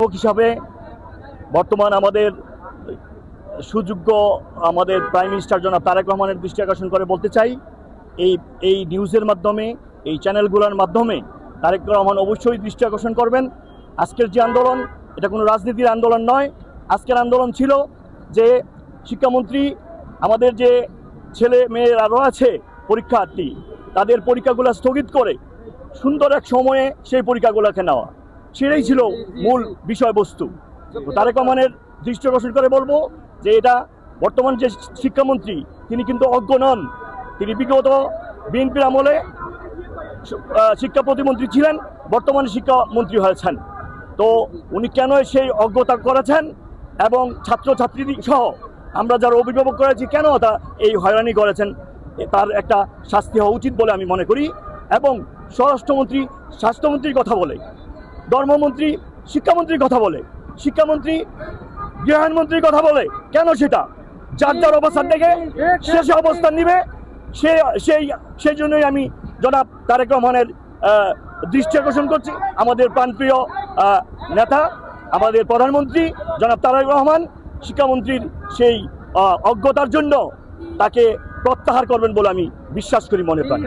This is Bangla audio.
হিসাবে বর্তমান আমাদের সুযোগ্য আমাদের প্রাইম মিনিস্টার জনাব তারেক রহমানের দৃষ্টি আকর্ষণ করে বলতে চাই, এই নিউজের মাধ্যমে, এই চ্যানেলগুলোর মাধ্যমে তারেক রহমান অবশ্যই দৃষ্টি আকর্ষণ করবেন। আজকের যে আন্দোলন, এটা কোনো রাজনীতির আন্দোলন নয়। আজকের আন্দোলন ছিল যে শিক্ষামন্ত্রী আমাদের যে ছেলে মেয়েরা রয়েছে পরীক্ষার্থী, তাদের পরীক্ষাগুলো স্থগিত করে সুন্দর এক সময়ে সেই পরীক্ষাগুলোকে নেওয়া, সেটাই ছিল মূল বিষয়বস্তু। তো তারেক রহমানের দৃষ্টি আকর্ষণ করে বলবো যে এটা বর্তমান যে শিক্ষামন্ত্রী, তিনি কিন্তু অজ্ঞ নন। তিনি বিগত বিএনপির আমলে শিক্ষা প্রতিমন্ত্রী ছিলেন, বর্তমানে শিক্ষামন্ত্রী হয়েছেন। তো উনি কেন সেই অজ্ঞতা করেছেন এবং ছাত্রছাত্রী সহ আমরা যারা অভিভাবক করেছি কেন তা এই হয়রানি করেছেন, তার একটা শাস্তি হওয়া উচিত বলে আমি মনে করি। এবং স্বরাষ্ট্রমন্ত্রী স্বাস্থ্যমন্ত্রীর কথা বলে, ধর্মমন্ত্রী শিক্ষামন্ত্রীর কথা বলে, শিক্ষামন্ত্রী গৃহায়ণমন্ত্রীর কথা বলে, কেন সেটা যার যার অবস্থান থেকে শেষে অবস্থান নিবে। সেই জন্যই আমি জনাব তারেক রহমানের দৃষ্টি আকর্ষণ করছি। আমাদের প্রাণপ্রিয় নেতা, আমাদের প্রধানমন্ত্রী জনাব তারেক রহমান শিক্ষামন্ত্রীর সেই অজ্ঞতার জন্য তাকে প্রত্যাহার করবেন বলে আমি বিশ্বাস করি মনে প্রাণে।